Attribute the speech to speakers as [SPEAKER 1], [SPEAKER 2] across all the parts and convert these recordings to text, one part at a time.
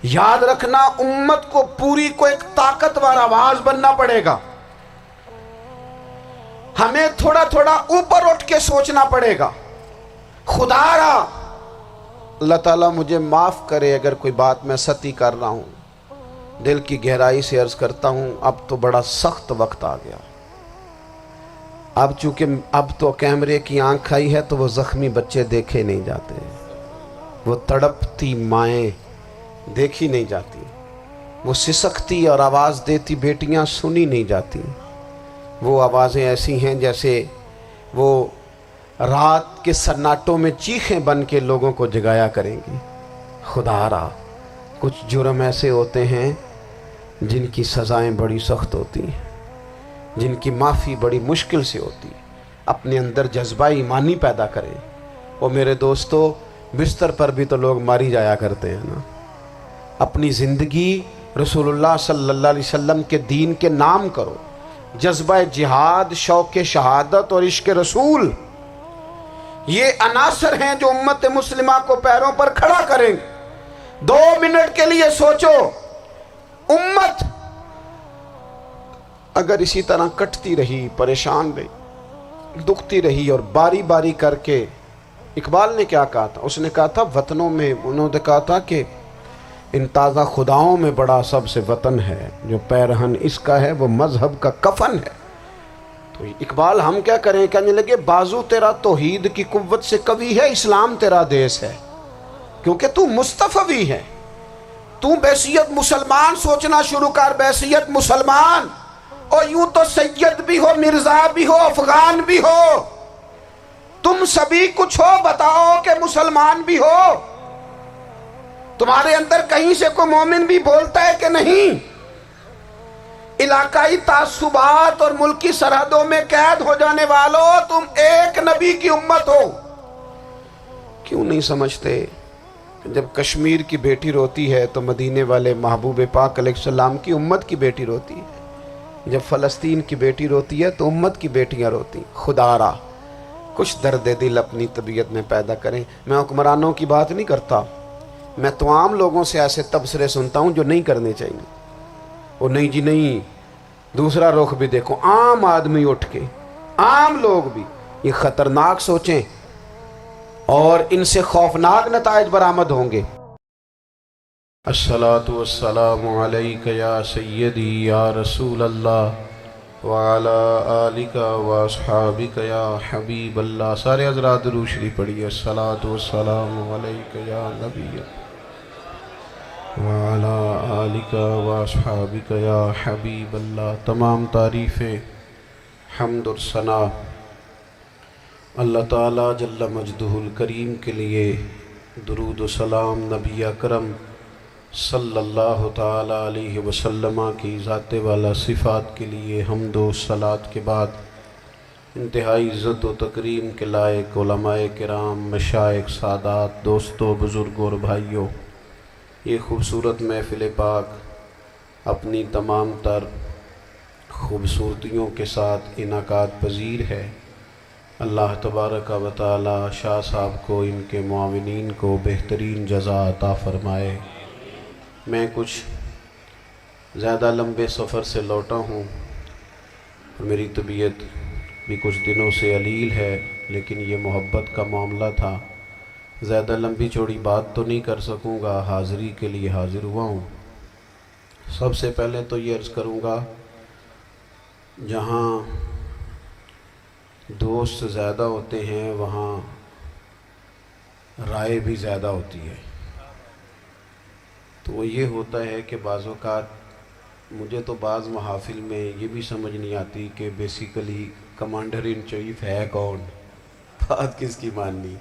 [SPEAKER 1] یاد رکھنا امت کو پوری کو ایک طاقتور آواز بننا پڑے گا. ہمیں تھوڑا تھوڑا اوپر اٹھ کے سوچنا پڑے گا. خدا را اللہ تعالیٰ مجھے معاف کرے اگر کوئی بات میں ستی کر رہا ہوں. دل کی گہرائی سے عرض کرتا ہوں اب تو بڑا سخت وقت آ گیا. اب چونکہ اب تو کیمرے کی آنکھ آئی ہے تو وہ زخمی بچے دیکھے نہیں جاتے, وہ تڑپتی مائیں دیکھی نہیں جاتی, وہ سسکتی اور آواز دیتی بیٹیاں سنی نہیں جاتی. وہ آوازیں ایسی ہیں جیسے وہ رات کے سناٹوں میں چیخیں بن کے لوگوں کو جگایا کریں گی. خدا را کچھ جرم ایسے ہوتے ہیں جن کی سزائیں بڑی سخت ہوتی ہیں, جن کی معافی بڑی مشکل سے ہوتی ہے. اپنے اندر جذبہ ایمانی پیدا کریں. وہ میرے دوستو بستر پر بھی تو لوگ ماری جایا کرتے ہیں نا. اپنی زندگی رسول اللہ صلی اللہ علیہ وسلم کے دین کے نام کرو. جذبہ جہاد, شوق شہادت اور عشق رسول, یہ عناصر ہیں جو امت مسلمہ کو پیروں پر کھڑا کریں. 2 منٹ کے لیے سوچو, امت اگر اسی طرح کٹتی رہی, پریشان رہی, دکھتی رہی اور باری باری کر کے, اقبال نے کیا کہا تھا؟ اس نے کہا تھا وطنوں میں, انہوں نے کہا تھا کہ ان تازہ خداؤں میں بڑا سب سے وطن ہے, جو پیرہن اس کا ہے وہ مذہب کا کفن ہے. تو اقبال ہم کیا کریں, کہنے لگے بازو تیرا توحید کی قوت سے قوی ہے, اسلام تیرا دیس ہے, کیونکہ تو مصطفی ہے. تو بحیثیت مسلمان سوچنا شروع کر, بحیثیت مسلمان, اور یوں تو سید بھی ہو, مرزا بھی ہو, افغان بھی ہو, تم سبھی کچھ ہو, بتاؤ کہ مسلمان بھی ہو. تمہارے اندر کہیں سے کوئی مومن بھی بولتا ہے کہ نہیں؟ علاقائی تعصبات اور ملکی سرحدوں میں قید ہو جانے والوں, تم ایک نبی کی امت ہو. کیوں نہیں سمجھتے جب کشمیر کی بیٹی روتی ہے تو مدینے والے محبوب پاک علیہ السلام کی امت کی بیٹی روتی ہے, جب فلسطین کی بیٹی روتی ہے تو امت کی بیٹیاں روتی. خدا را کچھ درد دل اپنی طبیعت میں پیدا کریں. میں حکمرانوں کی بات نہیں کرتا, میں تو عام لوگوں سے ایسے تبصرے سنتا ہوں جو نہیں کرنے چاہیے. وہ نہیں جی نہیں, دوسرا رخ بھی دیکھو, عام آدمی اٹھ کے, عام لوگ بھی یہ خطرناک سوچیں اور ان سے خوفناک نتائج برآمد ہوں گے. الصلاۃ والسلام علیک یا سیدی یا رسول اللہ وعلی آلک واصحابک یا حبیب اللہ. سارے حضرات درود شریف پڑھیے. الصلاۃ والسلام علیک یا نبی وعلی آلک واصحابک یا حبیب اللہ. تمام تعریف حمد اور ثنا اللہ تعالیٰ جل مجدہ الکریم کے لیے. درود و سلام نبی اکرم صلی اللہ تعالیٰ علیہ وسلم کی ذات والا صفات کے لیے. حمد و صلات کے بعد انتہائی عزت و تکریم کے لائق علماء کرام, مشائخ, سادات, دوستوں, بزرگوں اور بھائیوں, یہ خوبصورت محفل پاک اپنی تمام تر خوبصورتیوں کے ساتھ انعقاد پذیر ہے. اللہ تبارک و تعالی شاہ صاحب کو, ان کے معاونین کو بہترین جزا عطا فرمائے. میں کچھ زیادہ لمبے سفر سے لوٹا ہوں, میری طبیعت بھی کچھ دنوں سے علیل ہے, لیکن یہ محبت کا معاملہ تھا. زیادہ لمبی چوڑی بات تو نہیں کر سکوں گا, حاضری کے لیے حاضر ہوا ہوں. سب سے پہلے تو یہ عرض کروں گا, جہاں دوست زیادہ ہوتے ہیں وہاں رائے بھی زیادہ ہوتی ہے. تو وہ یہ ہوتا ہے کہ بعض اوقات مجھے تو بعض محافل میں یہ بھی سمجھ نہیں آتی کہ بیسیکلی کمانڈر ان چیف ہے کون, بات کس کی ماننی.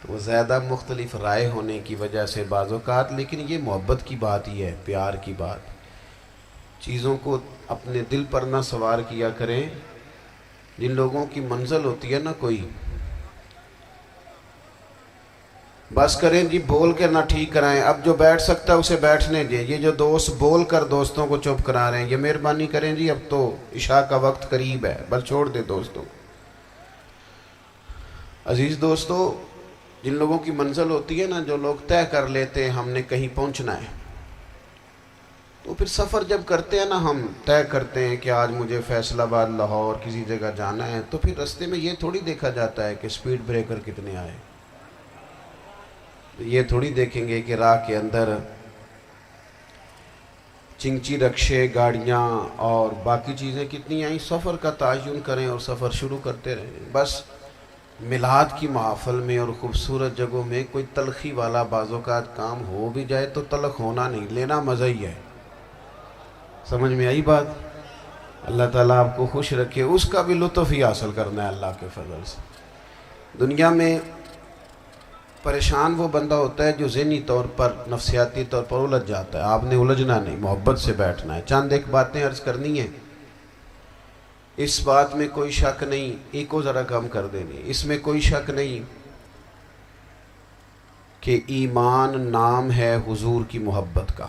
[SPEAKER 1] تو وہ زیادہ مختلف رائے ہونے کی وجہ سے بعض اوقات, لیکن یہ محبت کی بات ہی ہے, پیار کی بات. چیزوں کو اپنے دل پر نہ سوار کیا کریں. جن لوگوں کی منزل ہوتی ہے نا کوئی, بس کریں جی بول کے نہ ٹھیک کرائیں. اب جو بیٹھ سکتا ہے اسے بیٹھنے دیں. یہ جو دوست بول کر دوستوں کو چپ کرا رہے ہیں, یہ مہربانی کریں جی, اب تو عشاء کا وقت قریب ہے, بس چھوڑ دیں دوستوں. عزیز دوستو, جن لوگوں کی منزل ہوتی ہے نا, جو لوگ طے کر لیتے ہیں ہم نے کہیں پہنچنا ہے, تو پھر سفر جب کرتے ہیں نا، ہم طے کرتے ہیں کہ آج مجھے فیصل آباد لاہور کسی جگہ جانا ہے، تو پھر رستے میں یہ تھوڑی دیکھا جاتا ہے کہ سپیڈ بریکر کتنے آئے، یہ تھوڑی دیکھیں گے کہ راہ کے اندر چنگچی رکشے، گاڑیاں اور باقی چیزیں کتنی آئیں۔ سفر کا تعین کریں اور سفر شروع کرتے رہیں۔ بس میلاد کی محافل میں اور خوبصورت جگہوں میں کوئی تلخی والا بعض اوقات کام ہو بھی جائے تو تلخ ہونا نہیں، لینا مزہ ہی ہے۔ سمجھ میں آئی بات؟ اللہ تعالیٰ آپ کو خوش رکھے، اس کا بھی لطف ہی حاصل کرنا ہے اللہ کے فضل سے۔ دنیا میں پریشان وہ بندہ ہوتا ہے جو ذہنی طور پر، نفسیاتی طور پر الجھ جاتا ہے۔ آپ نے الجھنا نہیں، محبت سے بیٹھنا ہے۔ چند ایک باتیں عرض کرنی ہیں، اس بات میں کوئی شک نہیں، ایکو ذرا کم کر دینی، اس میں کوئی شک نہیں کہ ایمان نام ہے حضور کی محبت کا۔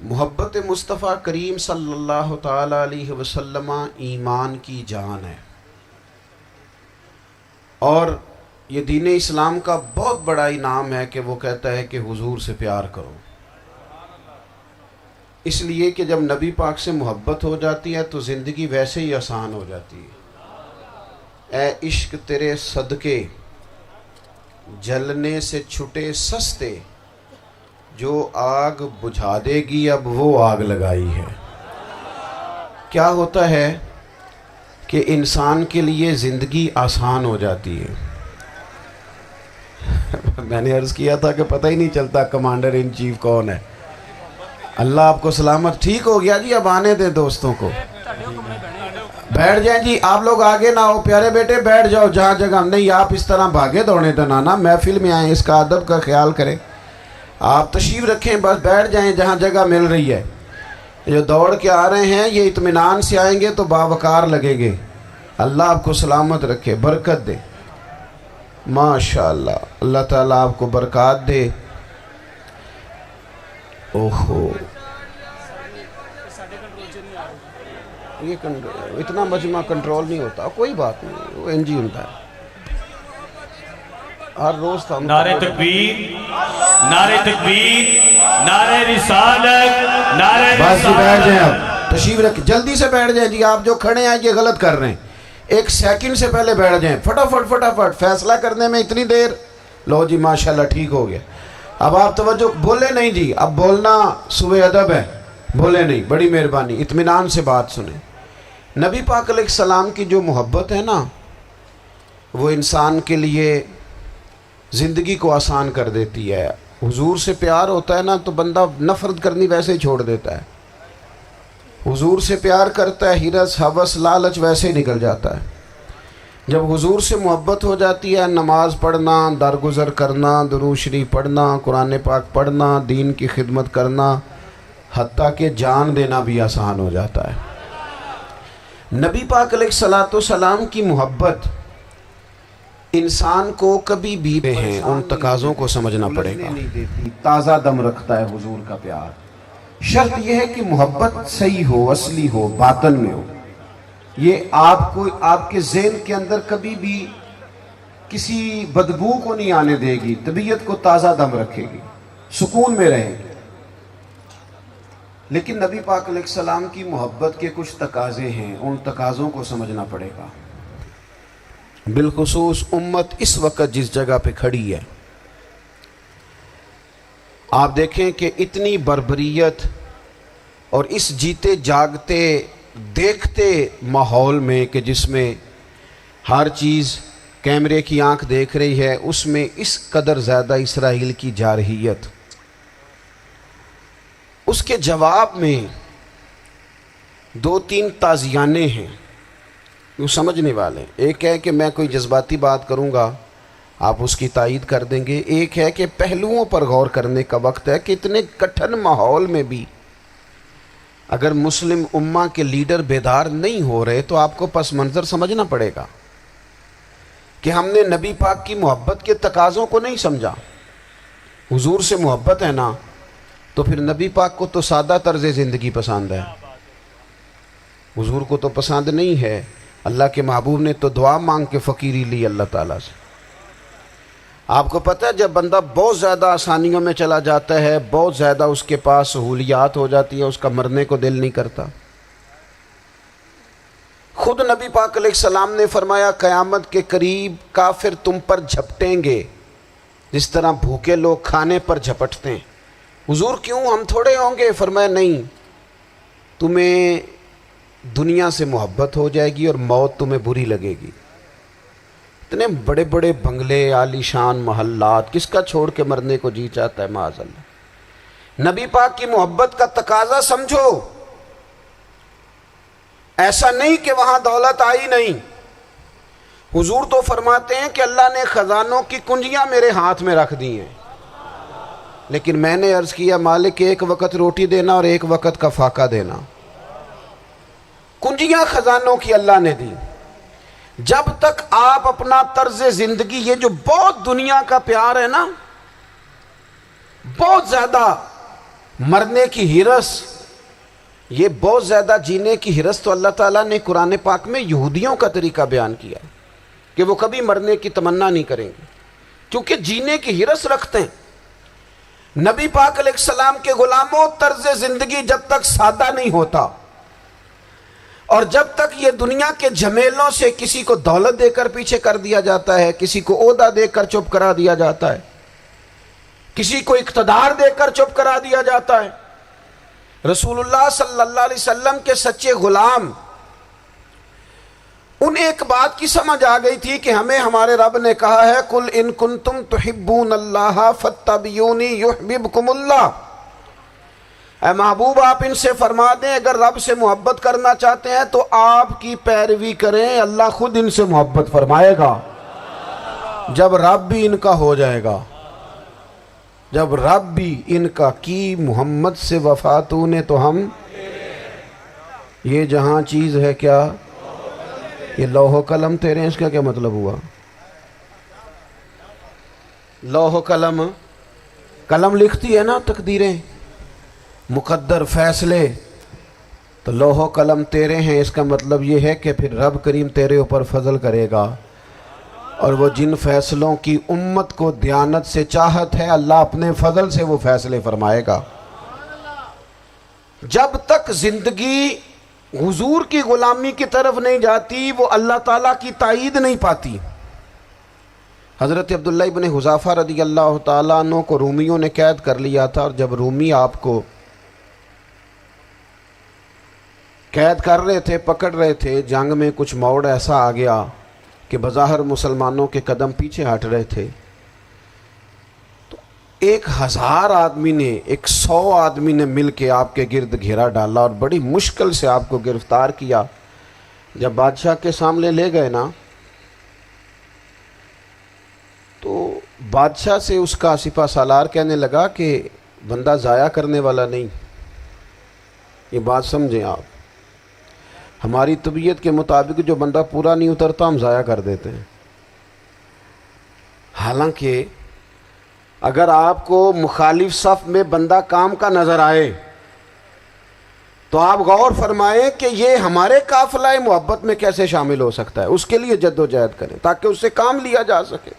[SPEAKER 1] محبت مصطفیٰ کریم صلی اللہ تعالی علیہ وسلم ایمان کی جان ہے، اور یہ دین اسلام کا بہت بڑا انعام ہے کہ وہ کہتا ہے کہ حضور سے پیار کرو۔ اس لیے کہ جب نبی پاک سے محبت ہو جاتی ہے تو زندگی ویسے ہی آسان ہو جاتی ہے۔ اے عشق تیرے صدقے جلنے سے چھٹے سستے، جو آگ بجھا دے گی اب وہ آگ لگائی ہے۔ کیا ہوتا ہے کہ انسان کے لیے زندگی آسان ہو جاتی ہے۔ میں نے عرض کیا تھا کہ پتہ ہی نہیں چلتا کمانڈر ان چیف کون ہے۔ اللہ آپ کو سلامت، ٹھیک ہو گیا جی، اب آنے دیں دوستوں کو، بیٹھ جائیں جی، آپ لوگ آگے نہ ہو، پیارے بیٹے بیٹھ جاؤ جہاں جگہ نہیں، آپ اس طرح بھاگے دوڑنے تو نانا، محفل میں آئیں، اس کا ادب کا خیال کریں، آپ تشریف رکھیں، بس بیٹھ جائیں جہاں جگہ مل رہی ہے۔ جو دوڑ کے آ رہے ہیں یہ اطمینان سے آئیں گے تو باوقار لگیں گے۔ اللہ آپ کو سلامت رکھے، برکت دے، ماشاءاللہ، اللہ تعالیٰ آپ کو برکات دے۔ اوہو، یہ اتنا مجمع کنٹرول نہیں ہوتا، کوئی بات نہیں، وہ انجی ہوتا ہے ہر روز تھا۔
[SPEAKER 2] نعرہ تکبیر، نعرہ تکبیر، نعرہ رسالت، نعرہ رسالت۔
[SPEAKER 1] بس جی بیٹھ جائیں، اب تشریف رکھیں، جلدی سے بیٹھ جائیں جی، آپ جو کھڑے ہیں یہ غلط کر رہے ہیں، ایک سیکنڈ سے پہلے بیٹھ جائیں، فٹافٹ فٹافٹ، فیصلہ کرنے میں اتنی دیر، لو جی ماشاءاللہ ٹھیک ہو گیا۔ اب آپ توجہ، بولے نہیں جی، اب بولنا سوء ادب ہے، بولے نہیں، بڑی مہربانی، اطمینان سے بات سنیں۔ نبی پاک علیہ السلام کی جو محبت ہے نا، وہ انسان کے لیے زندگی کو آسان کر دیتی ہے۔ حضور سے پیار ہوتا ہے نا تو بندہ نفرت کرنی ویسے ہی چھوڑ دیتا ہے۔ حضور سے پیار کرتا ہے، ہرس ہوس لالچ ویسے ہی نکل جاتا ہے۔ جب حضور سے محبت ہو جاتی ہے، نماز پڑھنا، درگزر کرنا، درود شریف پڑھنا، قرآن پاک پڑھنا، دین کی خدمت کرنا، حتیٰ کہ جان دینا بھی آسان ہو جاتا ہے۔ نبی پاک علیہ السلام کی محبت انسان کو کبھی بھی ہیں ان تقاضوں کو سمجھنا پڑے گا، تازہ دم رکھتا ہے حضور کا پیار۔ شرط یہ ہے کہ محبت صحیح ہو، اصلی ہو، باطن میں ہو۔ یہ آپ کو، آپ کے ذہن کے اندر کبھی بھی کسی بدبو کو نہیں آنے دے گی، طبیعت کو تازہ دم رکھے گی، سکون میں رہے گی۔ لیکن نبی پاک علیہ السلام کی محبت کے کچھ تقاضے ہیں، ان تقاضوں کو سمجھنا پڑے گا۔ بالخصوص امت اس وقت جس جگہ پہ کھڑی ہے، آپ دیکھیں کہ اتنی بربریت اور اس جیتے جاگتے دیکھتے ماحول میں کہ جس میں ہر چیز کیمرے کی آنکھ دیکھ رہی ہے، اس میں اس قدر زیادہ اسرائیل کی جارحیت، اس کے جواب میں دو تین تازیانے ہیں وہ سمجھنے والے۔ ایک ہے کہ میں کوئی جذباتی بات کروں گا، آپ اس کی تائید کر دیں گے۔ ایک ہے کہ پہلوؤں پر غور کرنے کا وقت ہے کہ اتنے کٹھن ماحول میں بھی اگر مسلم امہ کے لیڈر بیدار نہیں ہو رہے تو آپ کو پس منظر سمجھنا پڑے گا کہ ہم نے نبی پاک کی محبت کے تقاضوں کو نہیں سمجھا۔ حضور سے محبت ہے نا تو پھر نبی پاک کو تو سادہ طرز زندگی پسند ہے، حضور کو تو پسند نہیں ہے۔ اللہ کے محبوب نے تو دعا مانگ کے فقیری لی اللہ تعالیٰ سے۔ آپ کو پتہ ہے جب بندہ بہت زیادہ آسانیوں میں چلا جاتا ہے، بہت زیادہ اس کے پاس سہولیات ہو جاتی ہے، اس کا مرنے کو دل نہیں کرتا۔ خود نبی پاک علیہ السلام نے فرمایا قیامت کے قریب کافر تم پر جھپٹیں گے جس طرح بھوکے لوگ کھانے پر جھپٹتے ہیں۔ حضور کیوں، ہم تھوڑے ہوں گے؟ فرمایا نہیں، تمہیں دنیا سے محبت ہو جائے گی اور موت تمہیں بری لگے گی۔ اتنے بڑے بڑے بنگلے، عالی شان محلات، کس کا چھوڑ کے مرنے کو جی چاہتا ہے معاذ اللہ۔ نبی پاک کی محبت کا تقاضا سمجھو، ایسا نہیں کہ وہاں دولت آئی نہیں۔ حضور تو فرماتے ہیں کہ اللہ نے خزانوں کی کنجیاں میرے ہاتھ میں رکھ دی ہیں، لیکن میں نے عرض کیا مالک ایک وقت روٹی دینا اور ایک وقت کا فاقہ دینا۔ کنجیاں خزانوں کی اللہ نے دی۔ جب تک آپ اپنا طرز زندگی، یہ جو بہت دنیا کا پیار ہے نا، بہت زیادہ مرنے کی ہرس، یہ بہت زیادہ جینے کی ہرس تو اللہ تعالیٰ نے قرآن پاک میں یہودیوں کا طریقہ بیان کیا کہ وہ کبھی مرنے کی تمنا نہیں کریں گے کیونکہ جینے کی ہرس رکھتے ہیں۔ نبی پاک علیہ السلام کے غلاموں، طرز زندگی جب تک سادہ نہیں ہوتا اور جب تک یہ دنیا کے جھمیلوں سے کسی کو دولت دے کر پیچھے کر دیا جاتا ہے، کسی کو عہدہ دے کر چپ کرا دیا جاتا ہے، کسی کو اقتدار دے کر چپ کرا دیا جاتا ہے، رسول اللہ صلی اللہ علیہ وسلم کے سچے غلام، انہیں ایک بات کی سمجھ آ گئی تھی کہ ہمیں ہمارے رب نے کہا ہے قُلْ إِن كُنْتُمْ تُحِبُّونَ اللَّهَ فَاتَّبِعُونِي يُحْبِبْكُمُ اللَّهُ۔ اے محبوب آپ ان سے فرما دیں اگر رب سے محبت کرنا چاہتے ہیں تو آپ کی پیروی کریں، اللہ خود ان سے محبت فرمائے گا۔ جب رب بھی ان کا ہو جائے گا، جب رب بھی ان کا کی محمد سے وفاتوں نے تو ہم، یہ جہاں چیز ہے کیا، یہ لوح و قلم تیرے ہیں، اس کا کیا مطلب ہوا؟ لوح و قلم، قلم لکھتی ہے نا تقدیریں، مقدر فیصلے، تو لوح و قلم تیرے ہیں، اس کا مطلب یہ ہے کہ پھر رب کریم تیرے اوپر فضل کرے گا، اور وہ جن فیصلوں کی امت کو دیانت سے چاہت ہے اللہ اپنے فضل سے وہ فیصلے فرمائے گا۔ جب تک زندگی حضور کی غلامی کی طرف نہیں جاتی وہ اللہ تعالیٰ کی تائید نہیں پاتی۔ حضرت عبداللہ ابن حذافہ رضی اللہ تعالیٰ عنہ کو رومیوں نے قید کر لیا تھا، اور جب رومی آپ کو قید کر رہے تھے، پکڑ رہے تھے، جنگ میں کچھ موڑ ایسا آ گیا کہ بظاہر مسلمانوں کے قدم پیچھے ہٹ رہے تھے، تو 1000 آدمی نے، 100 آدمی نے مل کے آپ کے گرد گھیرا ڈالا اور بڑی مشکل سے آپ کو گرفتار کیا۔ جب بادشاہ کے سامنے لے گئے نا تو بادشاہ سے اس کا سپہ سالار کہنے لگا کہ بندہ ضائع کرنے والا نہیں، یہ بات سمجھیں آپ، ہماری طبیعت کے مطابق جو بندہ پورا نہیں اترتا ہم ضائع کر دیتے ہیں۔ حالانکہ اگر آپ کو مخالف صف میں بندہ کام کا نظر آئے تو آپ غور فرمائیں کہ یہ ہمارے قافلہ محبت میں کیسے شامل ہو سکتا ہے، اس کے لیے جد و جہد کریں تاکہ اس سے کام لیا جا سکے۔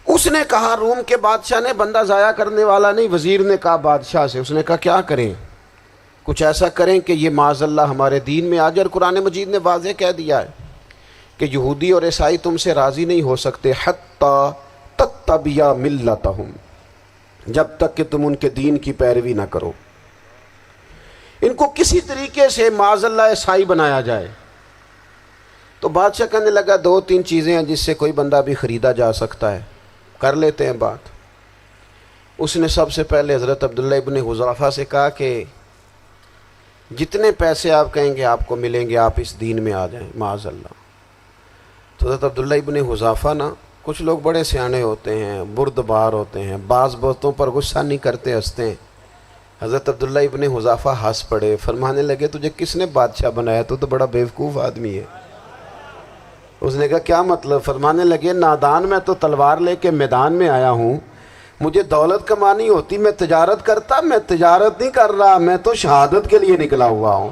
[SPEAKER 1] اس نے کہا، روم کے بادشاہ نے، بندہ ضائع کرنے والا نہیں، وزیر نے کہا بادشاہ سے، اس نے کہا کیا کریں، کچھ ایسا کریں کہ یہ معاذ اللہ ہمارے دین میں آ جائے۔ اور قرآن مجید نے واضح کہہ دیا ہے کہ یہودی اور عیسائی تم سے راضی نہیں ہو سکتے حتی تتبع ملتہم، جب تک کہ تم ان کے دین کی پیروی نہ کرو، ان کو کسی طریقے سے معاذ اللہ عیسائی بنایا جائے۔ تو بادشاہ کہنے لگا 2-3 چیزیں ہیں جس سے کوئی بندہ بھی خریدا جا سکتا ہے، کر لیتے ہیں بات۔ اس نے سب سے پہلے حضرت عبداللہ ابن حذافہ سے کہا کہ جتنے پیسے آپ کہیں گے آپ کو ملیں گے، آپ اس دین میں آ جائیں معاذ اللہ۔ تو حضرت عبداللہ ابن حذافہ نا، کچھ لوگ بڑے سیانے ہوتے ہیں، بردبار ہوتے ہیں، بعض باتوں پر غصہ نہیں کرتے، ہنستے ہیں۔ حضرت عبداللہ ابن حذافہ ہنس پڑے، فرمانے لگے تجھے کس نے بادشاہ بنایا، تو بڑا بیوقوف آدمی ہے۔ اس نے کہا کیا مطلب؟ فرمانے لگے نادان، میں تو تلوار لے کے میدان میں آیا ہوں، مجھے دولت کمانی ہوتی میں تجارت کرتا، میں تجارت نہیں کر رہا، میں تو شہادت کے لیے نکلا ہوا ہوں،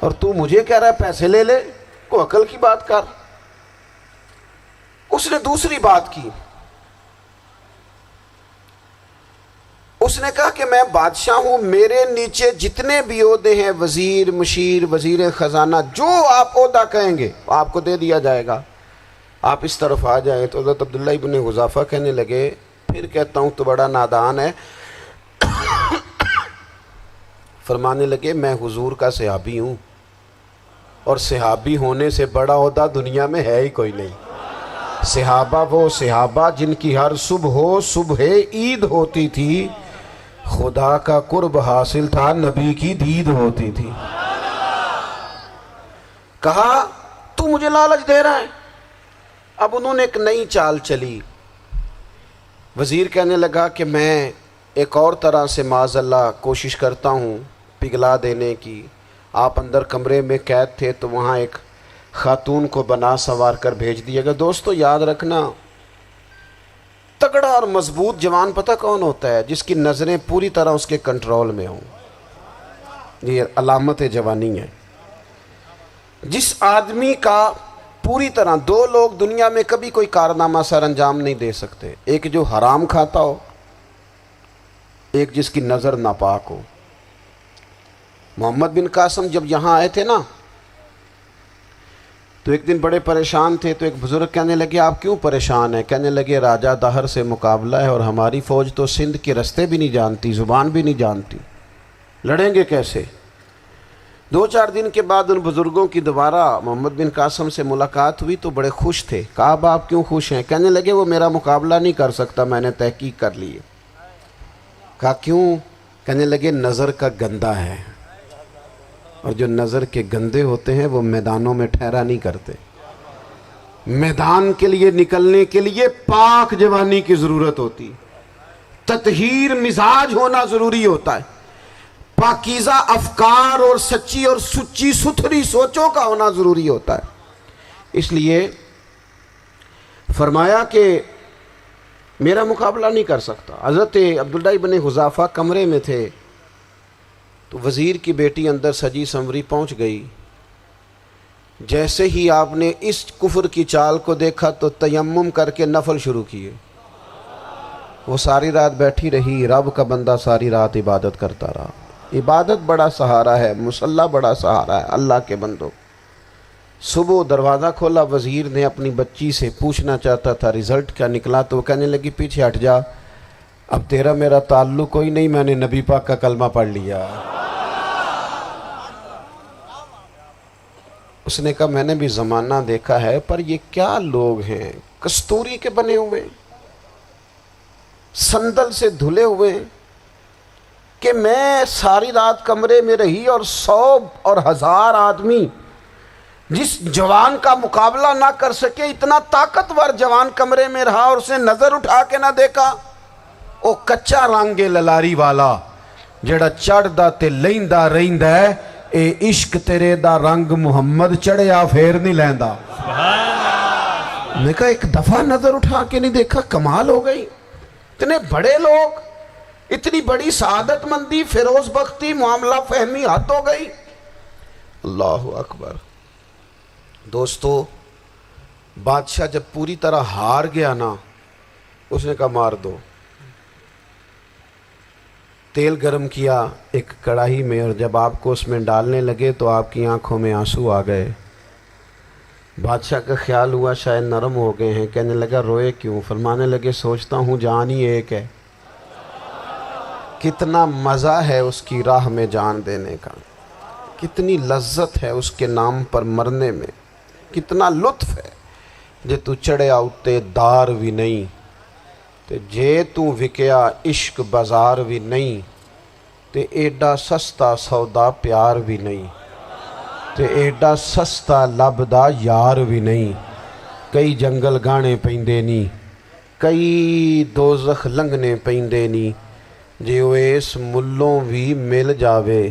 [SPEAKER 1] اور تو مجھے کہہ رہا ہے پیسے لے لے، کو عقل کی بات کر۔ اس نے دوسری بات کی، اس نے کہا کہ میں بادشاہ ہوں، میرے نیچے جتنے بھی عہدے ہیں، وزیر، مشیر، وزیر خزانہ، جو آپ عہدہ کہیں گے آپ کو دے دیا جائے گا، آپ اس طرف آ جائیں۔ تو حضرت عبداللہ ابن حذافہ کہنے لگے پھر کہتا ہوں تو بڑا نادان ہے۔ فرمانے لگے میں حضور کا صحابی ہوں، اور صحابی ہونے سے بڑا عہدہ دنیا میں ہے ہی کوئی نہیں۔ صحابہ وہ صحابہ جن کی ہر صبح عید ہوتی تھی، خدا کا قرب حاصل تھا، نبی کی دید ہوتی تھی۔ کہا تو مجھے لالچ دے رہا ہے۔ اب انہوں نے ایک نئی چال چلی۔ وزیر کہنے لگا کہ میں ایک اور طرح سے معاذ اللہ کوشش کرتا ہوں پگھلا دینے کی۔ آپ اندر کمرے میں قید تھے تو وہاں ایک خاتون کو بنا سنوار کر بھیج دیا گیا۔ دوستو یاد رکھنا، تگڑا اور مضبوط جوان پتہ کون ہوتا ہے؟ جس کی نظریں پوری طرح اس کے کنٹرول میں ہوں۔ یہ علامت جوانی ہے۔ جس آدمی کا پوری طرح، دو لوگ دنیا میں کبھی کوئی کارنامہ سر انجام نہیں دے سکتے، ایک جو حرام کھاتا ہو، ایک جس کی نظر ناپاک ہو۔ محمد بن قاسم جب یہاں آئے تھے نا تو ایک دن بڑے پریشان تھے، تو ایک بزرگ کہنے لگے آپ کیوں پریشان ہیں؟ کہنے لگے راجہ دہر سے مقابلہ ہے اور ہماری فوج تو سندھ کے رستے بھی نہیں جانتی، زبان بھی نہیں جانتی، لڑیں گے کیسے؟ 2-4 دن کے بعد ان بزرگوں کی دوبارہ محمد بن قاسم سے ملاقات ہوئی تو بڑے خوش تھے۔ کہا اب آپ کیوں خوش ہیں؟ کہنے لگے وہ میرا مقابلہ نہیں کر سکتا، میں نے تحقیق کر لی ہے۔ کہا کیوں؟ کہنے لگے نظر کا گندہ ہے، اور جو نظر کے گندے ہوتے ہیں وہ میدانوں میں ٹھہرا نہیں کرتے۔ میدان کے لیے نکلنے کے لیے پاک جوانی کی ضرورت ہوتی، تطہیر مزاج ہونا ضروری ہوتا ہے، پاکیزہ افکار اور سچی اور سچی ستھری سوچوں کا ہونا ضروری ہوتا ہے۔ اس لیے فرمایا کہ میرا مقابلہ نہیں کر سکتا۔ حضرت عبداللہ ابن حذافہ کمرے میں تھے تو وزیر کی بیٹی اندر سجی سنوری پہنچ گئی۔ جیسے ہی آپ نے اس کفر کی چال کو دیکھا تو تیمم کر کے نفل شروع کیے۔ وہ ساری رات بیٹھی رہی، رب کا بندہ ساری رات عبادت کرتا رہا۔ عبادت بڑا سہارا ہے، مصلی بڑا سہارا ہے اللہ کے بندوں۔ صبح دروازہ کھولا، وزیر نے اپنی بچی سے پوچھنا چاہتا تھا رزلٹ کیا نکلا، تو وہ کہنے لگی پیچھے ہٹ جا، اب تیرا میرا تعلق کوئی نہیں، میں نے نبی پاک کا کلمہ پڑھ لیا۔ اس نے کہا میں نے بھی زمانہ دیکھا ہے، پر یہ کیا لوگ ہیں، کستوری کے بنے ہوئے، سندل سے دھلے ہوئے، کہ میں ساری رات کمرے میں رہی اور 100 اور 1000 آدمی جس جوان کا مقابلہ نہ کر سکے، اتنا طاقتور جوان کمرے میں رہا اور اس نے نظر اٹھا کے نہ دیکھا۔ او کچا رنگ للاری والا جڑا چڑھدا تے لیندا رہندا ہے، اے عشق تیرے دا رنگ محمد چڑھیا پھر نہیں لیندا۔ میں کہا ایک دفعہ نظر اٹھا کے نہیں دیکھا، کمال ہو گئی۔ اتنے بڑے لوگ، اتنی بڑی سعادت مندی، فیروز بختی، معاملہ فہمی حد ہو گئی۔ اللہ اکبر۔ دوستو بادشاہ جب پوری طرح ہار گیا نا، اس نے کہا مار دو۔ تیل گرم کیا ایک کڑاہی میں، اور جب آپ کو اس میں ڈالنے لگے تو آپ کی آنکھوں میں آنسو آ گئے۔ بادشاہ کا خیال ہوا شاید نرم ہو گئے ہیں، کہنے لگا روئے کیوں؟ فرمانے لگے سوچتا ہوں جان ہی ایک ہے، کتنا مزہ ہے اس کی راہ میں جان دینے کا، کتنی لذت ہے اس کے نام پر مرنے میں، کتنا لطف ہے۔ جے تو چڑھیا اتے دار بھی نہیں تے جے تو وکیا عشق بازار بھی نہیں، تے ایڈا سستا سودا پیار بھی نہیں، تے ایڈا سستا لبدا یار بھی نہیں۔ کئی جنگل گانے پیندے نہیں، کئی دوزخ لنگنے پیندے نہیں، جے وہ اس ملوں بھی مل جاوے،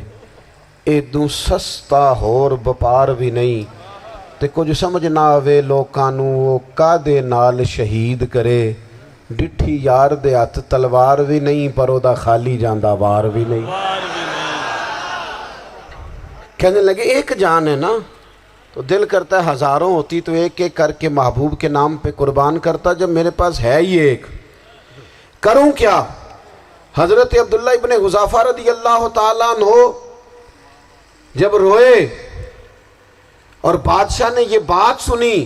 [SPEAKER 1] ایدوں سستا ہور بپار بھی نہیں۔ تے کچھ سمجھ نہ آوے لوکانوں وہ کادے نال شہید کرے، ڈٹھی یار دے ہاتھ تلوار بھی نہیں، پر او دا خالی جاندہ وار بھی نہیں۔ کہنے لگے ایک جان ہے نا؟ تو دل کرتا ہے ہزاروں ہوتی تو ایک ایک کر کے محبوب کے نام پہ قربان کرتا، جب میرے پاس ہے ہی ایک، کروں کیا؟ حضرت عبداللہ ابن حذافہ رضی اللہ تعالیٰ عنہ جب روئے اور بادشاہ نے یہ بات سنی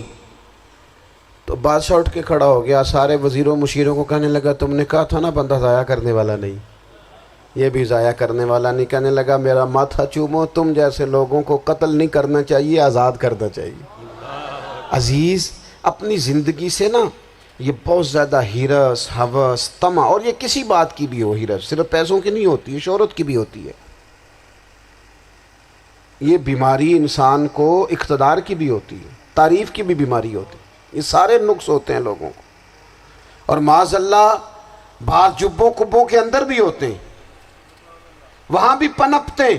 [SPEAKER 1] تو بادشاہ اٹھ کے کھڑا ہو گیا، سارے وزیروں مشیروں کو کہنے لگا تم نے کہا تھا نا بندہ ضائع کرنے والا نہیں، یہ بھی ضائع کرنے والا نہیں۔ کہنے لگا میرا ماتھا چومو، تم جیسے لوگوں کو قتل نہیں کرنا چاہیے، آزاد کرنا چاہیے۔ عزیز، اپنی زندگی سے نا یہ بہت زیادہ ہرس، ہوس، طمع، اور یہ کسی بات کی بھی ہو، ہرس صرف پیسوں کی نہیں ہوتی ہے، شہرت کی بھی ہوتی ہے، یہ بیماری انسان کو اقتدار کی بھی ہوتی ہے، تعریف کی بھی بیماری ہوتی ہے، یہ سارے نقص ہوتے ہیں لوگوں کو، اور معاذ اللہ بعض جبوں کبوں کے اندر بھی ہوتے ہیں، وہاں بھی پنپتے ہیں۔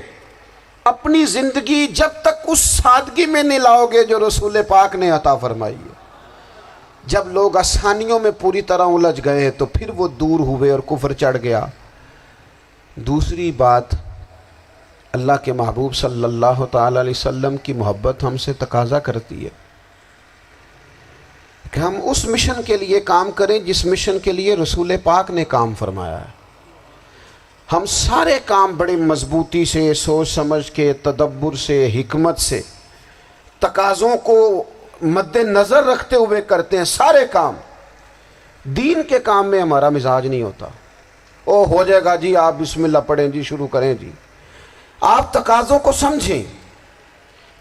[SPEAKER 1] اپنی زندگی جب تک اس سادگی میں نہیں لاؤ گے جو رسول پاک نے عطا فرمائی ہے، جب لوگ آسانیوں میں پوری طرح الجھ گئے تو پھر وہ دور ہوئے اور کفر چڑھ گیا۔ دوسری بات، اللہ کے محبوب صلی اللہ تعالی علیہ وسلم کی محبت ہم سے تقاضا کرتی ہے کہ ہم اس مشن کے لیے کام کریں جس مشن کے لیے رسول پاک نے کام فرمایا ہے۔ ہم سارے کام بڑی مضبوطی سے، سوچ سمجھ کے، تدبر سے، حکمت سے، تقاضوں کو مد نظر رکھتے ہوئے کرتے ہیں سارے کام۔ دین کے کام میں ہمارا مزاج نہیں ہوتا، او ہو جائے گا جی، آپ بسم اللہ پڑھیں جی، شروع کریں جی۔ آپ تقاضوں کو سمجھیں،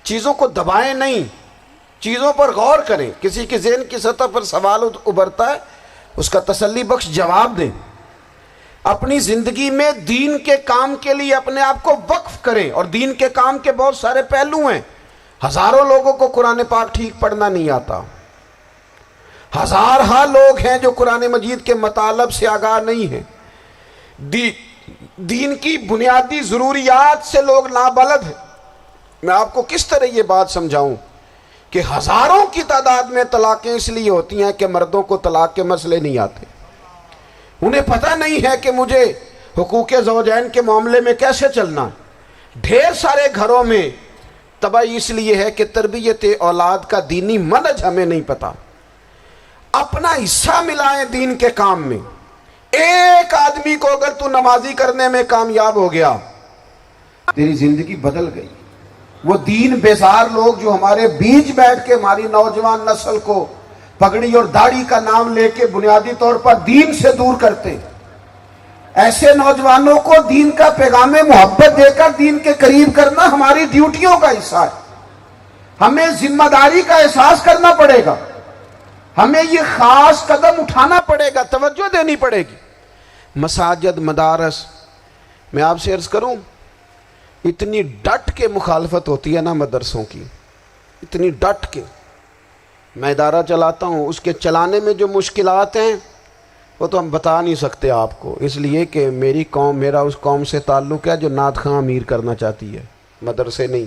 [SPEAKER 1] چیزوں کو دبائیں نہیں، چیزوں پر غور کریں۔ کسی کے ذہن کی سطح پر سوال ابھرتا ہے، اس کا تسلی بخش جواب دیں۔ اپنی زندگی میں دین کے کام کے لیے اپنے آپ کو وقف کریں، اور دین کے کام کے بہت سارے پہلو ہیں۔ ہزاروں لوگوں کو قرآن پاک ٹھیک پڑھنا نہیں آتا، ہزارہا لوگ ہیں جو قرآن مجید کے مطالب سے آگاہ نہیں ہیں، دین کی بنیادی ضروریات سے لوگ نابلد ہیں۔ میں آپ کو کس طرح یہ بات سمجھاؤں کہ ہزاروں کی تعداد میں طلاقیں اس لیے ہوتی ہیں کہ مردوں کو طلاق کے مسئلے نہیں آتے، انہیں پتہ نہیں ہے کہ مجھے حقوق زوجین کے معاملے میں کیسے چلنا۔ ڈھیر سارے گھروں میں تباہی اس لیے ہے کہ تربیت اولاد کا دینی منہج ہمیں نہیں پتہ۔ اپنا حصہ ملائیں دین کے کام میں۔ ایک آدمی کو اگر تو نمازی کرنے میں کامیاب ہو گیا، تیری زندگی بدل گئی۔ وہ دین بیزار لوگ جو ہمارے بیچ بیٹھ کے ہماری نوجوان نسل کو پگڑی اور داڑھی کا نام لے کے بنیادی طور پر دین سے دور کرتے، ایسے نوجوانوں کو دین کا پیغام محبت دے کر دین کے قریب کرنا ہماری ڈیوٹیوں کا حصہ ہے۔ ہمیں ذمہ داری کا احساس کرنا پڑے گا، ہمیں یہ خاص قدم اٹھانا پڑے گا، توجہ دینی پڑے گی۔ مساجد، مدارس، میں آپ سے عرض کروں، اتنی ڈٹ کے مخالفت ہوتی ہے نا مدرسوں کی، اتنی ڈٹ کے۔ میں ادارہ چلاتا ہوں، اس کے چلانے میں جو مشکلات ہیں وہ تو ہم بتا نہیں سکتے آپ کو، اس لیے کہ میری قوم، میرا اس قوم سے تعلق ہے جو نعت خواں امیر کرنا چاہتی ہے، مدرسے نہیں۔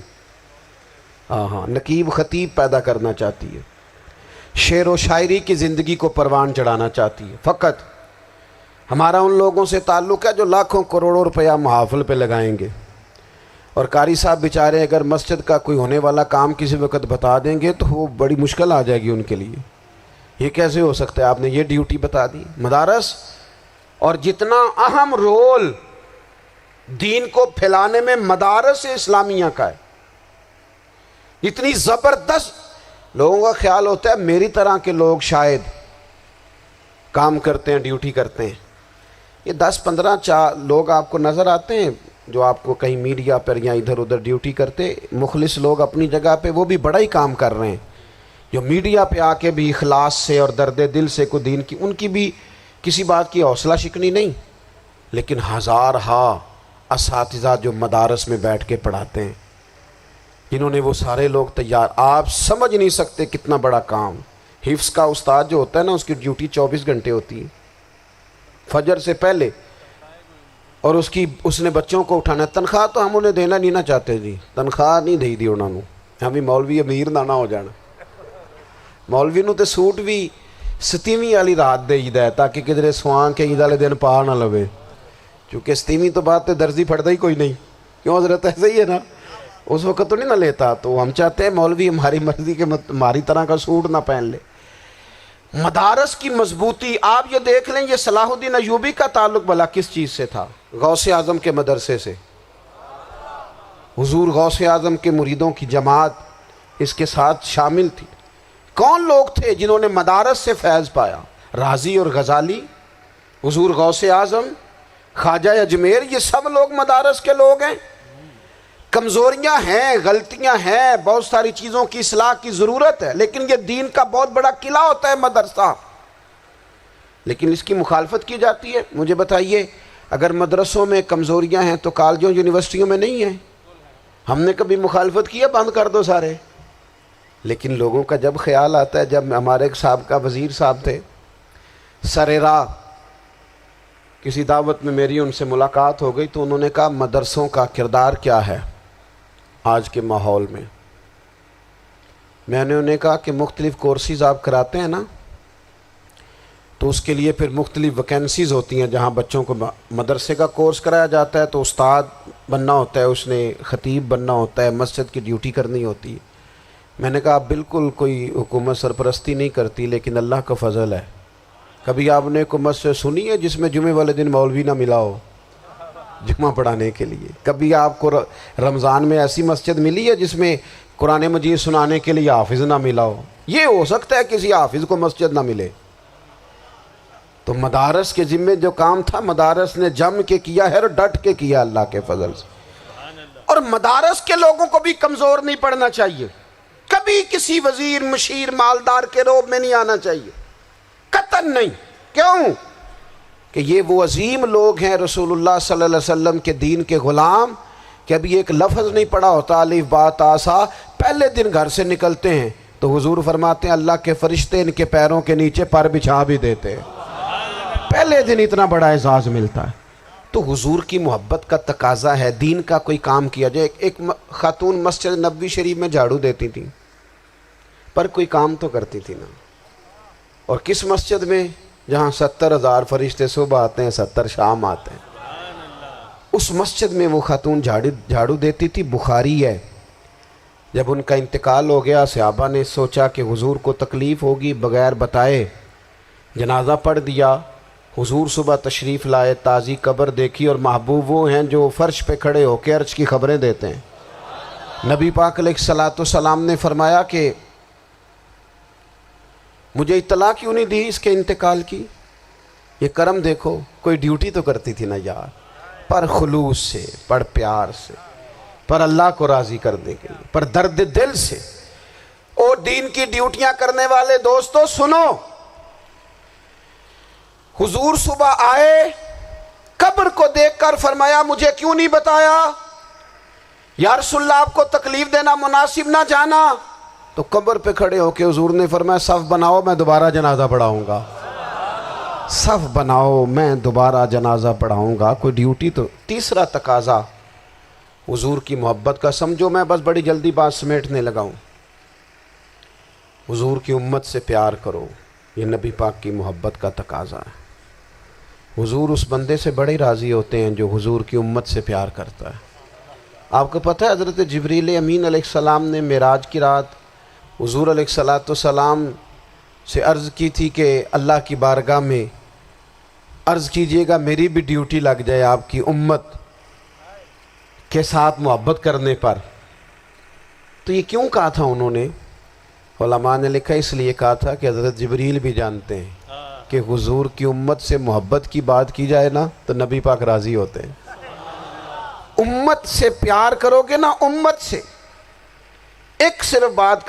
[SPEAKER 1] ہاں، نقیب خطیب پیدا کرنا چاہتی ہے، شعر و شاعری کی زندگی کو پروان چڑھانا چاہتی ہے۔ فقط ہمارا ان لوگوں سے تعلق ہے جو لاکھوں کروڑوں روپیہ محافل پہ لگائیں گے، اور قاری صاحب بیچارے اگر مسجد کا کوئی ہونے والا کام کسی وقت بتا دیں گے تو وہ بڑی مشکل آ جائے گی ان کے لیے۔ یہ کیسے ہو سکتا ہے، آپ نے یہ ڈیوٹی بتا دی؟ مدارس، اور جتنا اہم رول دین کو پھیلانے میں مدارس اسلامیہ کا ہے، اتنی زبردست۔ لوگوں کا خیال ہوتا ہے میری طرح کے لوگ شاید کام کرتے ہیں، ڈیوٹی کرتے ہیں۔ یہ 10-15 لوگ آپ کو نظر آتے ہیں جو آپ کو کہیں میڈیا پر یا ادھر ادھر ڈیوٹی کرتے، مخلص لوگ اپنی جگہ پہ، وہ بھی بڑا ہی کام کر رہے ہیں، جو میڈیا پہ آ کے بھی اخلاص سے اور درد دل سے کو دین کی، ان کی بھی کسی بات کی حوصلہ شکنی نہیں، لیکن ہزارہا اساتذہ جو مدارس میں بیٹھ کے پڑھاتے ہیں، جنہوں نے وہ سارے لوگ تیار، آپ سمجھ نہیں سکتے کتنا بڑا کام۔ حفظ کا استاد جو ہوتا ہے نا، اس کی ڈیوٹی 24 گھنٹے ہوتی ہے، فجر سے پہلے، اور اس نے بچوں کو اٹھانا ہے۔ تنخواہ تو ہم انہیں دینا نہیں نہ چاہتے جی، تنخواہ نہیں دئی دی انہوں نے، ہمیں مولوی امیر نہ ہو جانا۔ مولوی نو تے سوٹ بھی 27ویں والی رات دے ہے تاکہ کدھر سوان کے عید والے دن پا نہ لوے، چونکہ 27ویں تو بعد تے درزی پھڑتا ہی کوئی نہیں، کیوں حضرت؟ ایسے ہی ہے نا، اس وقت تو نہیں نہ لیتا. تو ہم چاہتے ہیں مولوی ہماری مرضی کے ہماری طرح کا سوٹ نہ پہن لے. مدارس کی مضبوطی آپ یہ دیکھ لیں، یہ صلاح الدین ایوبی کا تعلق بھلا کس چیز سے تھا؟ غوث اعظم کے مدرسے سے. حضور غوث اعظم کے مریدوں کی جماعت اس کے ساتھ شامل تھی. کون لوگ تھے جنہوں نے مدارس سے فیض پایا؟ رازی اور غزالی، حضور غوث اعظم، خواجہ اجمیر، یہ سب لوگ مدارس کے لوگ ہیں. کمزوریاں ہیں، غلطیاں ہیں، بہت ساری چیزوں کی اصلاح کی ضرورت ہے، لیکن یہ دین کا بہت بڑا قلعہ ہوتا ہے مدرسہ. لیکن اس کی مخالفت کی جاتی ہے. مجھے بتائیے، اگر مدرسوں میں کمزوریاں ہیں تو کالجوں یونیورسٹیوں میں نہیں ہیں؟ ہم نے کبھی مخالفت کی ہے بند کر دو سارے؟ لیکن لوگوں کا جب خیال آتا ہے، جب ہمارے ایک سابقہ وزیر صاحب تھے سر راہ، کسی دعوت میں میری ان سے ملاقات ہو گئی تو انہوں نے کہا مدرسوں کا کردار کیا ہے آج کے ماحول میں؟ میں نے انہیں کہا کہ مختلف کورسز آپ کراتے ہیں نا، تو اس کے لیے پھر مختلف ویکنسیز ہوتی ہیں. جہاں بچوں کو مدرسے کا کورس کرایا جاتا ہے تو استاد بننا ہوتا ہے، اس نے خطیب بننا ہوتا ہے، مسجد کی ڈیوٹی کرنی ہوتی ہے. میں نے کہا آپ بالکل کوئی حکومت سرپرستی نہیں کرتی، لیکن اللہ کا فضل ہے. کبھی آپ نے کوئی مسجد سنی ہے جس میں جمعے والے دن مولوی نہ ملا ہو جمعہ پڑھانے کے لیے؟ کبھی آپ کو رمضان میں ایسی مسجد ملی ہے جس میں قرآن مجید سنانے کے لیے حافظ نہ ملا ہو؟ یہ ہو سکتا ہے کسی حافظ کو مسجد نہ ملے. تو مدارس کے ذمے جو کام تھا مدارس نے جم کے کیا ہے اور ڈٹ کے کیا اللہ کے فضل سے. اور مدارس کے لوگوں کو بھی کمزور نہیں پڑنا چاہیے. کبھی کسی وزیر، مشیر، مالدار کے روب میں نہیں آنا چاہیے، قطعاً نہیں. کیوں؟ کہ یہ وہ عظیم لوگ ہیں رسول اللہ صلی اللہ علیہ وسلم کے دین کے غلام، کہ ابھی ایک لفظ نہیں پڑھا ہوتا الف با تا سا، پہلے دن گھر سے نکلتے ہیں تو حضور فرماتے ہیں اللہ کے فرشتے ان کے پیروں کے نیچے پر بچھا بھی دیتے ہیں. پہلے دن اتنا بڑا اعزاز ملتا ہے. تو حضور کی محبت کا تقاضا ہے دین کا کوئی کام کیا جائے. ایک خاتون مسجد نبوی شریف میں جھاڑو دیتی تھی، پر کوئی کام تو کرتی تھی نا. اور کس مسجد میں؟ جہاں 70,000 فرشتے صبح آتے ہیں، 70 شام آتے ہیں. اس مسجد میں وہ خاتون جھاڑو دیتی تھی. بخاری ہے، جب ان کا انتقال ہو گیا صحابہ نے سوچا کہ حضور کو تکلیف ہوگی، بغیر بتائے جنازہ پڑھ دیا. حضور صبح تشریف لائے، تازی قبر دیکھی، اور محبوب وہ ہیں جو فرش پہ کھڑے ہو کے عرش کی خبریں دیتے ہیں. نبی پاک علیہ الصلوۃ والسلام نے فرمایا کہ مجھے اطلاع کیوں نہیں دی اس کے انتقال کی؟ یہ کرم دیکھو، کوئی ڈیوٹی تو کرتی تھی نا یار، پر خلوص سے، پر پیار سے، پر اللہ کو راضی کرنے کے لیے، پر درد دل سے. اور دین کی ڈیوٹیاں کرنے والے دوستو سنو، حضور صبح آئے، قبر کو دیکھ کر فرمایا مجھے کیوں نہیں بتایا؟ یا رسول اللہ آپ کو تکلیف دینا مناسب نہ جانا؟ تو قبر پہ کھڑے ہو کے حضور نے فرمایا صف بناؤ، میں دوبارہ جنازہ پڑھاؤں گا. صف بناؤ، میں دوبارہ جنازہ پڑھاؤں گا. کوئی ڈیوٹی تو. تیسرا تقاضا حضور کی محبت کا، سمجھو میں بس بڑی جلدی بات سمیٹنے لگا ہوں. حضور کی امت سے پیار کرو، یہ نبی پاک کی محبت کا تقاضا ہے. حضور اس بندے سے بڑے راضی ہوتے ہیں جو حضور کی امت سے پیار کرتا ہے. آپ کو پتہ ہے حضرت جبریل امین علیہ السلام نے معراج کی رات حضور علیہ الصلوۃ والسلام سے عرض کی تھی کہ اللہ کی بارگاہ میں عرض کیجئے گا میری بھی ڈیوٹی لگ جائے آپ کی امت کے ساتھ محبت کرنے پر. تو یہ کیوں کہا تھا انہوں نے؟ علماء نے لکھا اس لیے کہا تھا کہ حضرت جبریل بھی جانتے ہیں کہ حضور کی امت سے محبت کی بات کی جائے نا تو نبی پاک راضی ہوتے ہیں. امت سے پیار کرو گے نا، امت سے. ایک صرف بات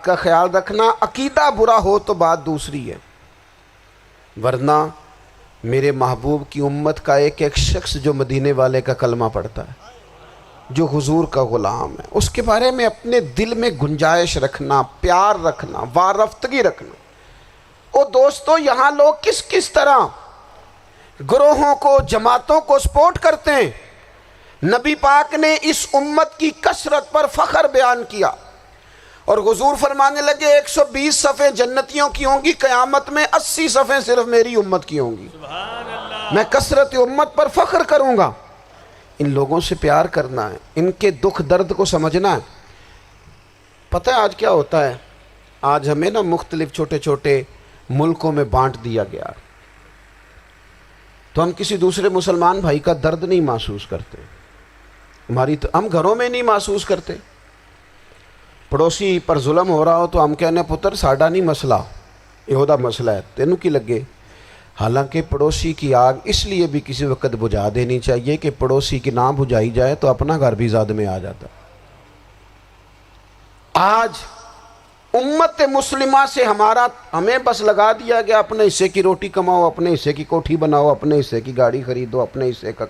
[SPEAKER 1] کا خیال رکھنا، عقیدہ برا ہو تو بات دوسری ہے، ورنہ میرے محبوب کی امت کا ایک ایک شخص جو مدینے والے کا کلمہ پڑھتا ہے، جو حضور کا غلام ہے، اس کے بارے میں اپنے دل میں گنجائش رکھنا، پیار رکھنا، وارفتگی رکھنا. اور دوستو یہاں لوگ کس کس طرح گروہوں کو، جماعتوں کو سپورٹ کرتے ہیں. نبی پاک نے اس امت کی کثرت پر فخر بیان کیا اور حضور فرمانے لگے 120 صفیں جنتیوں کی ہوں گی، قیامت میں 80 صفیں صرف میری امت کی ہوں گی. میں کثرت امت پر فخر کروں گا. ان لوگوں سے پیار کرنا ہے، ان کے دکھ درد کو سمجھنا ہے۔ پتہ ہے آج کیا ہوتا ہے؟ آج ہمیں نا مختلف چھوٹے چھوٹے ملکوں میں بانٹ دیا گیا، تو ہم کسی دوسرے مسلمان بھائی کا درد نہیں محسوس کرتے، ہم گھروں میں نہیں محسوس کرتے۔ پڑوسی پر ظلم ہو رہا ہو تو ہم کہنے پتر ساڈا نہیں مسئلہ، یہ مسئلہ ہے، تینوں کی لگے۔ حالانکہ پڑوسی کی آگ اس لیے بھی کسی وقت بجھا دینی چاہیے کہ پڑوسی کی نہ بجھائی جائے تو اپنا گھر بھی زاد میں آ جاتا۔ آج امت مسلمہ سے ہمیں بس لگا دیا گیا اپنے حصے کی روٹی کماؤ، اپنے حصے کی کوٹھی بناؤ، اپنے حصے کی گاڑی خریدو، اپنے حصے کا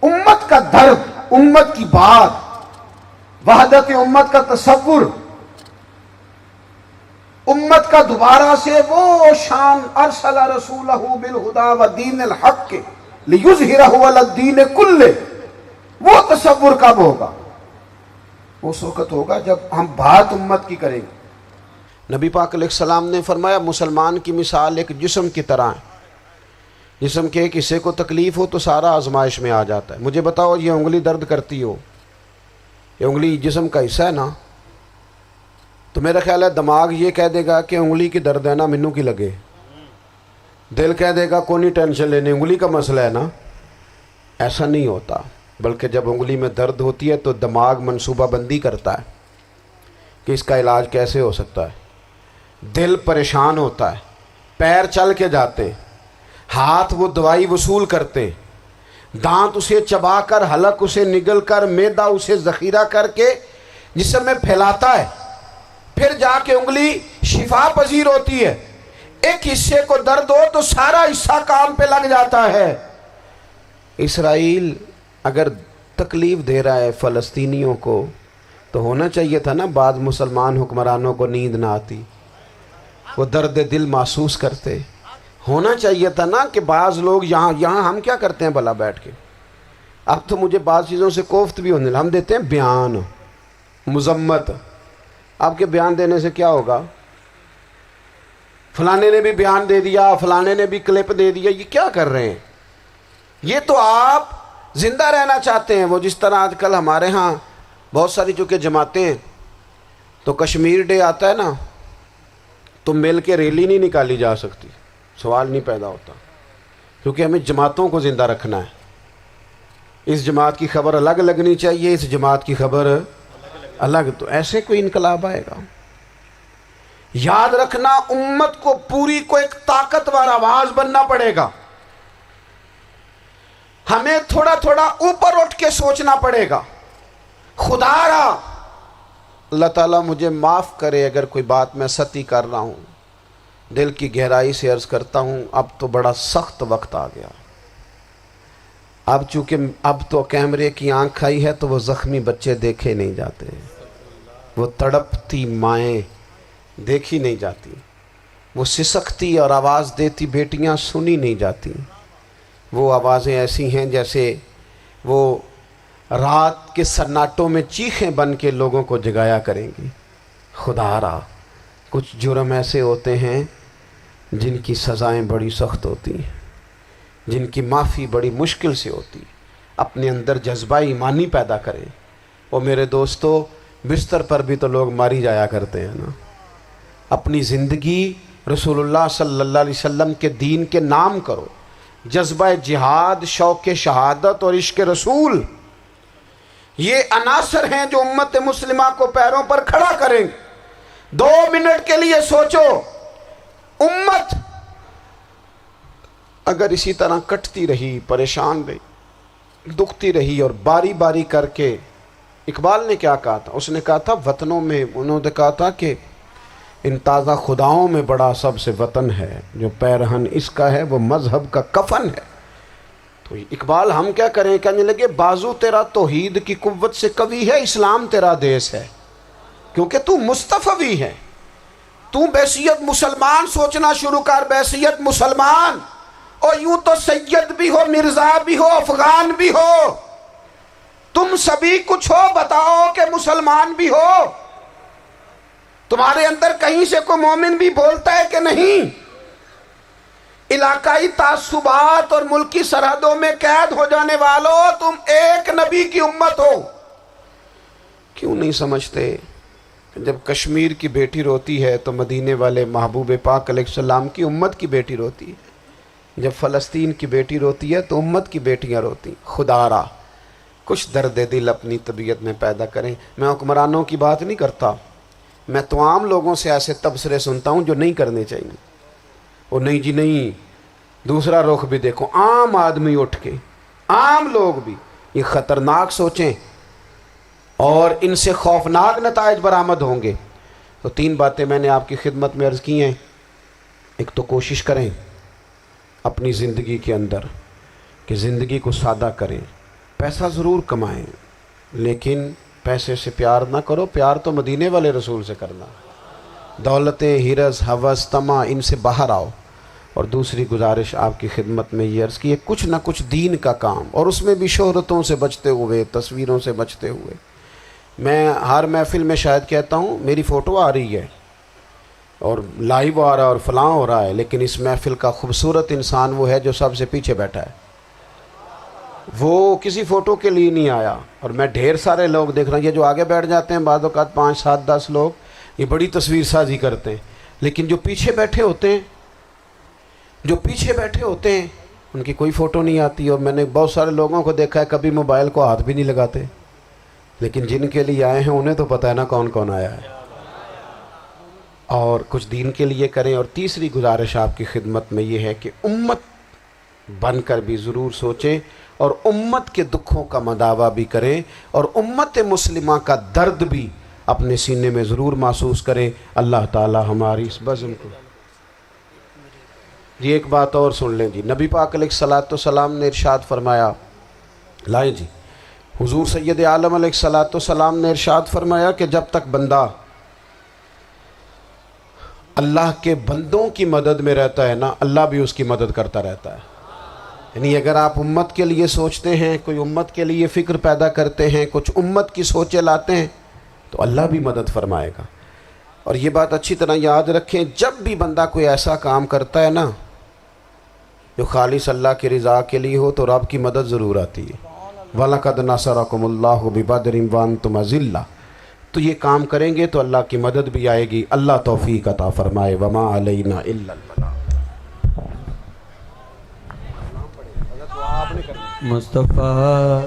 [SPEAKER 1] امت کا درد، امت کی بات، وحدت امت کا تصور، امت کا دوبارہ سے وہ شان ارسل رسولہ بالہدی ودین الحق لیظہرہ علی الدین کلہ، وہ تصور کب ہوگا؟ اس وقت ہوگا جب ہم بات امت کی کریں گے۔ نبی پاک علیہ السلام نے فرمایا مسلمان کی مثال ایک جسم کی طرح ہے، جسم کے ایک حصے کو تکلیف ہو تو سارا آزمائش میں آ جاتا ہے۔ مجھے بتاؤ یہ انگلی درد کرتی ہو، یہ انگلی جسم کا حصہ ہے نا، تو میرا خیال ہے دماغ یہ کہہ دے گا کہ انگلی کی درد ہے نا منو کی لگے، دل کہہ دے گا کوئی نہیں ٹینشن لینے، انگلی کا مسئلہ ہے نا۔ ایسا نہیں ہوتا، بلکہ جب انگلی میں درد ہوتی ہے تو دماغ منصوبہ بندی کرتا ہے کہ اس کا علاج کیسے ہو سکتا ہے، دل پریشان ہوتا ہے، پیر چل کے جاتے، ہاتھ وہ دوائی وصول کرتے، دانت اسے چبا کر، حلق اسے نگل کر، معدہ اسے ذخیرہ کر کے جسم میں پھیلاتا ہے، پھر جا کے انگلی شفا پذیر ہوتی ہے۔ ایک حصے کو درد ہو تو سارا حصہ کام پہ لگ جاتا ہے۔ اسرائیل اگر تکلیف دے رہا ہے فلسطینیوں کو تو ہونا چاہیے تھا نا بعض مسلمان حکمرانوں کو نیند نہ آتی، وہ درد دل محسوس کرتے، ہونا چاہیے تھا نا کہ بعض لوگ یہاں ہم کیا کرتے ہیں بھلا بیٹھ کے، اب تو مجھے بعض چیزوں سے کوفت بھی ہونے لگا، ہم دیتے ہیں بیان مذمت، آپ کے بیان دینے سے کیا ہوگا؟ فلانے نے بھی بیان دے دیا، فلانے نے بھی کلپ دے دیا، یہ کیا کر رہے ہیں؟ یہ تو آپ زندہ رہنا چاہتے ہیں۔ وہ جس طرح آج کل ہمارے ہاں بہت ساری چونکہ جماعتیں ہیں تو کشمیر ڈے آتا ہے نا تو مل کے ریلی نہیں نکالی جا سکتی، سوال نہیں پیدا ہوتا، کیونکہ ہمیں جماعتوں کو زندہ رکھنا ہے۔ اس جماعت کی خبر الگ لگنی چاہیے، اس جماعت کی خبر الگ، تو ایسے کوئی انقلاب آئے گا؟ یاد رکھنا امت کو پوری کو ایک طاقتور آواز بننا پڑے گا، ہمیں تھوڑا تھوڑا اوپر اٹھ کے سوچنا پڑے گا۔ خدا را اللہ تعالیٰ مجھے معاف کرے اگر کوئی بات میں ستی کر رہا ہوں، دل کی گہرائی سے عرض کرتا ہوں اب تو بڑا سخت وقت آ گیا، اب چونکہ اب تو کیمرے کی آنکھ آئی ہے تو وہ زخمی بچے دیکھے نہیں جاتے، وہ تڑپتی مائیں دیکھی نہیں جاتی، وہ سسکتی اور آواز دیتی بیٹیاں سنی نہیں جاتی، وہ آوازیں ایسی ہیں جیسے وہ رات کے سناٹوں میں چیخیں بن کے لوگوں کو جگایا کریں گی۔ خدا را کچھ جرم ایسے ہوتے ہیں جن کی سزائیں بڑی سخت ہوتی ہیں، جن کی معافی بڑی مشکل سے ہوتی، اپنے اندر جذبہ ایمانی پیدا کریں۔ اور میرے دوستو بستر پر بھی تو لوگ ماری جایا کرتے ہیں نا، اپنی زندگی رسول اللہ صلی اللہ علیہ وسلم کے دین کے نام کرو، جذبہ جہاد، شوق شہادت اور عشق رسول، یہ عناصر ہیں جو امت مسلمہ کو پیروں پر کھڑا کریں گے۔ 2 منٹ کے لیے سوچو، امت اگر اسی طرح کٹتی رہی، پریشان رہی، دکھتی رہی اور باری باری کر کے، اقبال نے کیا کہا تھا؟ اس نے کہا تھا وطنوں میں، انہوں نے کہا تھا کہ ان تازہ خداؤں میں بڑا سب سے وطن ہے، جو پیرہن اس کا ہے وہ مذہب کا کفن ہے۔ تو اقبال ہم کیا کریں؟ کہنے لگے بازو تیرا توحید کی قوت سے قوی ہے، اسلام تیرا دیس ہے، کیونکہ تو مصطفی ہے، تو بحیثیت مسلمان سوچنا شروع کر، بحیثیت مسلمان، اور یوں تو سید بھی ہو، مرزا بھی ہو، افغان بھی ہو، تم سبھی کچھ ہو، بتاؤ کہ مسلمان بھی ہو، تمہارے اندر کہیں سے کوئی مومن بھی بولتا ہے کہ نہیں؟ علاقائی تعصبات اور ملکی سرحدوں میں قید ہو جانے والوں، تم ایک نبی کی امت ہو۔ کیوں نہیں سمجھتے کہ جب کشمیر کی بیٹی روتی ہے تو مدینے والے محبوب پاک علیہ السلام کی امت کی بیٹی روتی ہے، جب فلسطین کی بیٹی روتی ہے تو امت کی بیٹیاں روتی ہیں۔ خدا را کچھ درد دل اپنی طبیعت میں پیدا کریں۔ میں حکمرانوں کی بات نہیں کرتا، میں تو عام لوگوں سے ایسے تبصرے سنتا ہوں جو نہیں کرنے چاہیے۔ وہ نہیں جی نہیں، دوسرا رخ بھی دیکھو، عام آدمی اٹھ کے، عام لوگ بھی یہ خطرناک سوچیں اور ان سے خوفناک نتائج برآمد ہوں گے۔ تو 3 باتیں میں نے آپ کی خدمت میں عرض کی ہیں۔ ایک تو کوشش کریں اپنی زندگی کے اندر کہ زندگی کو سادہ کریں، پیسہ ضرور کمائیں لیکن پیسے سے پیار نہ کرو، پیار تو مدینے والے رسول سے کرنا۔ دولتیں، ہرس، ہوس، طمع، ان سے باہر آؤ۔ اور دوسری گزارش آپ کی خدمت میں یہ عرض کی ہے، کچھ نہ کچھ دین کا کام، اور اس میں بھی شہرتوں سے بچتے ہوئے، تصویروں سے بچتے ہوئے۔ میں ہر محفل میں شاید کہتا ہوں میری فوٹو آ رہی ہے اور لائیو آ رہا ہے اور فلاں ہو رہا ہے، لیکن اس محفل کا خوبصورت انسان وہ ہے جو سب سے پیچھے بیٹھا ہے، وہ کسی فوٹو کے لیے نہیں آیا۔ اور میں ڈھیر سارے لوگ دیکھ رہا ہوں، یہ جو آگے بیٹھ جاتے ہیں بعض اوقات 5، 7، 10 لوگ، یہ بڑی تصویر سازی کرتے ہیں، لیکن جو پیچھے بیٹھے ہوتے ہیں ان کی کوئی فوٹو نہیں آتی۔ اور میں نے بہت سارے لوگوں کو دیکھا ہے کبھی موبائل کو ہاتھ بھی نہیں لگاتے، لیکن جن کے لیے آئے ہیں انہیں تو پتہ ہے نا کون کون آیا ہے۔ اور کچھ دین کے لیے کریں۔ اور تیسری گزارش آپ کی خدمت میں یہ ہے کہ امت بن کر بھی ضرور سوچیں اور امت کے دکھوں کا مداوع بھی کریں اور امت مسلمہ کا درد بھی اپنے سینے میں ضرور محسوس کریں۔ اللہ تعالی ہماری اس بزم کو جی ایک بات اور سن لیں جی، نبی پاک علیہ الصلوۃ والسلام نے ارشاد فرمایا، لائیں جی، حضور سید عالم علیہ الصلوۃ والسلام نے ارشاد فرمایا کہ جب تک بندہ اللہ کے بندوں کی مدد میں رہتا ہے نا، اللہ بھی اس کی مدد کرتا رہتا ہے۔ یعنی اگر آپ امت کے لیے سوچتے ہیں، کوئی امت کے لیے فکر پیدا کرتے ہیں، کچھ امت کی سوچیں لاتے ہیں تو اللہ بھی مدد فرمائے گا۔ اور یہ بات اچھی طرح یاد رکھیں، جب بھی بندہ کوئی ایسا کام کرتا ہے نا جو خالص اللہ کی رضا کے لیے ہو تو رب کی مدد ضرور آتی ہے۔ وَلَقَدْ نَصَرَكُمُ اللَّهُ بِبَدْرٍ وَأَنْتُمْ أَذِلَّةٌ۔ تو یہ کام کریں گے تو اللہ کی مدد بھی آئے گی۔ اللہ توفیق عطا فرمائے۔ وَمَا عَلَيْنَا إِلَّا الْبَلَاغُ۔
[SPEAKER 2] مصطفیٰ